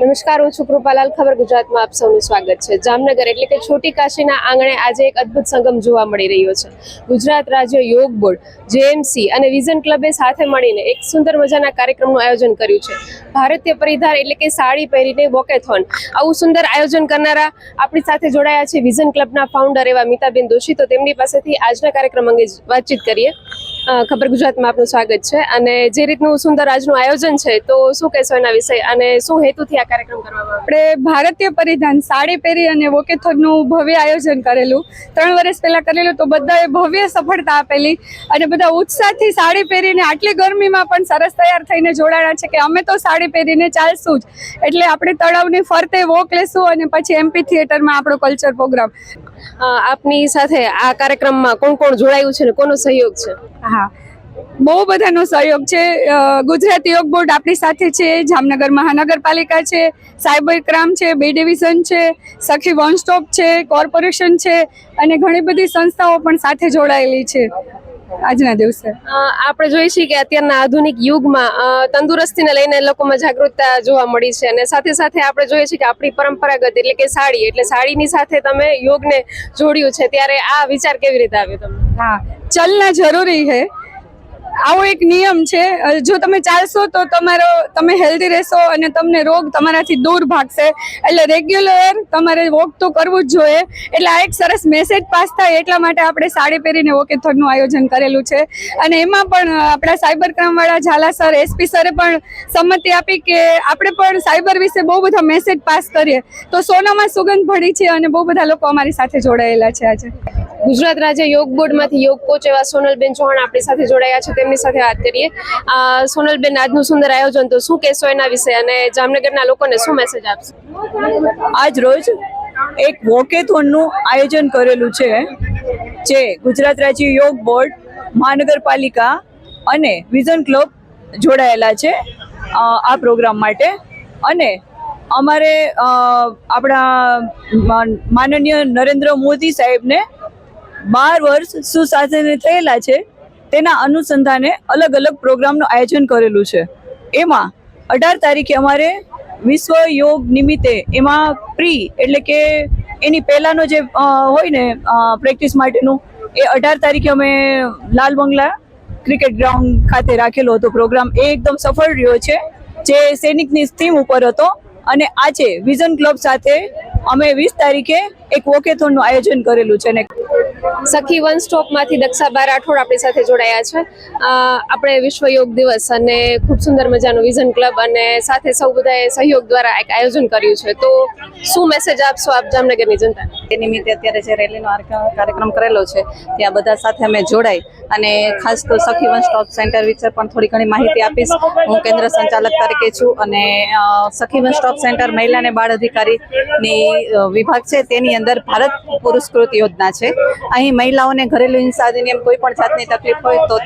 નમસ્કાર, હું છું કૃપાલાલ. ખબર ગુજરાતમાં આપ સૌનું સ્વાગત છે. જામનગર એટલે કે છોટી કાશીના આંગણે આજે એક અદ્ભુત સંગમ જોવા મળી રહ્યો છે. ગુજરાત રાજ્ય યોગ બોર્ડ, JMC અને વિઝન ક્લબે સાથે મળીને એક સુંદર મજાના કાર્યક્રમનું આયોજન કર્યું છે. ભારતીય પરિધાન એટલે કે સાડી પહેરીને વોકેથોન, આવું સુંદર આયોજન કરનારા આપણી સાથે જોડાયા છે વિઝન ક્લબના ફાઉન્ડર એવા મિતાબેન દોશી. તો તેમની પાસેથી આજના કાર્યક્રમ અંગે વાતચીત કરીએ. ખબર ગુજરાતમાં આપનું સ્વાગત છે. અને જે રીતનું સુંદર આજનું આયોજન છે, તો શું કહેશો એના વિશે અને શું હેતુથી આ કાર્યક્રમ કરવામાં આપણે ભારતીય પરિધાન સાડી પહેરી અને વોકેથોનનું ભવ્ય આયોજન કરેલું 3 વર્ષ પહેલા કરેલું. તો બધાએ ભવ્ય સફળતા આપેલી અને બધા ઉત્સાહથી સાડી પહેરીને આટલી ગરમીમાં પણ સરસ તૈયાર થઈને જોડાણા છે કે અમે તો સાડી પહેરીને ચાલશું જ. એટલે આપણે તળાવની ફરતે વોક લેશું અને પછી MP થિયેટરમાં આપણો કલ્ચર પ્રોગ્રામ. આપની સાથે આ કાર્યક્રમમાં કોણ કોણ જોડાયું છે અને કોનો સહયોગ છે? હા, બહુ બધાનો સહયોગ છે. ગુજરાત યોગ બોર્ડ આપણી સાથે છે, જામનગર મહાનગરપાલિકા છે, સાયબર ક્રાઇમ છે, B ડિવિઝન છે, સખી વન સ્ટોપ છે, કોર્પોરેશન છે અને ઘણી બધી સંસ્થાઓ પણ સાથે જોડાયેલી છે. આજના દિવસે આપણે જોઈએ છીએ કે અત્યારના આધુનિક યુગમાં તંદુરસ્તીને લઈને લોકોમાં જાગૃતતા જોવા મળી છે અને સાથે સાથે આપણે જોઈએ છીએ કે આપણી પરંપરાગત એટલે કે સાડી, એટલે સાડીની સાથે તમે યોગને જોડ્યું છે, ત્યારે આ વિચાર કેવી રીતે આવ્યો તમને? હા, ચલના જરૂરી છે, આવો એક નિયમ છે. જો તમે ચાલશો તો તમે હેલ્ધી રહેશો અને તમને રોગ તમારાથી દૂર ભાગશે. એટલે રેગ્યુલર તમારે વોક તો કરવું જ જોઈએ. એટલે આ એક સરસ મેસેજ પાસ થાય એટલા માટે આપણે સાડી પહેરીને વોકેથોનનું આયોજન કરેલું છે. અને એમાં પણ આપણા સાયબર ક્રાઇમ વાળા ઝાલા સર, SP સરે પણ સંમતિ આપી કે આપણે પણ સાયબર વિશે બહુ બધા મેસેજ પાસ કરીએ. તો સોનામાં સુગંધ ભળી છે અને બહુ બધા લોકો અમારી સાથે જોડાયેલા છે. આજે ગુજરાત રાજ્ય યોગ બોર્ડમાંથી યોગ કોચ એવા સોનલબેન ચૌહાણ આપણી સાથે જોડાયા છે, તેમની સાથે વાત કરીએ. સોનલબેન, આજનું સુંદર આયોજન, તો શું કહેશો એના વિશે અને જામનગરના લોકોને શું મેસેજ આપશો? આજ રોજ એક વોકેથોનનું આયોજન કરેલું છે, જે ગુજરાત રાજ્ય યોગ બોર્ડ, મહાનગરપાલિકા અને વિઝન ક્લબ જોડાયેલા છે આ પ્રોગ્રામ માટે. અને અમારે આપણા માનનીય નરેન્દ્ર મોદી સાહેબને 12 વર્ષ સુશાસન થયેલા છે, તેના અનુસંધાને અલગ અલગ પ્રોગ્રામનું આયોજન કરેલું છે. એમાં 18 તારીખે અમારે વિશ્વ યોગ નિમિત્તે એમાં એટલે કે એની પહેલાંનો જે હોય ને પ્રેક્ટિસ માટેનું, એ 18 તારીખે અમે લાલ બંગલા ક્રિકેટ ગ્રાઉન્ડ ખાતે રાખેલો હતો પ્રોગ્રામ. એ એકદમ સફળ રહ્યો છે, જે સૈનિકની થીમ ઉપર હતો. અને આજે વિઝન ક્લબ સાથે અમે 20 તારીખે એક વોકેથોનનું આયોજન કરેલું છે. ને સખી વન સ્ટોપમાંથી દક્ષાબા રાઠોડ આપણી સાથે જોડાયા છે. આપણે વિશ્વ યોગ દિવસ અને ખૂબ સુંદર મજાનું વિઝન ક્લબ અને સાથે સૌ બધાએ સહયોગ દ્વારા એક આયોજન કર્યું છે, તો શું મેસેજ આપશો આપ જામનગરની જનતાને? તે નિમિત્તે અત્યારે જે રેલીનો કાર્યક્રમ કરેલો છે, ત્યાં બધા સાથે અમે જોડાઈ અને ખાસ તો સખી વન સ્ટોપ સેન્ટર વિશે પણ થોડી ઘણી માહિતી આપીશ. હું કેન્દ્ર સંચાલક તરીકે છું અને સખી વન સ્ટોપ સેન્ટર મહિલા અને બાળ અધિકારીની વિભાગ છે, તેની અંદર ભારત પુરસ્કૃત યોજના છે. અહીં મહિલાઓને ઘરેલું હિંસા અધિનિયમ કોઈ પણ જાતની તકલીફ હોય તો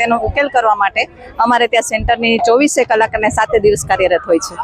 તેનો ઉકેલ કરવા માટે અમારે ત્યાં સેન્ટરની 24 કલાક અને 7 દિવસ કાર્યરત હોય છે.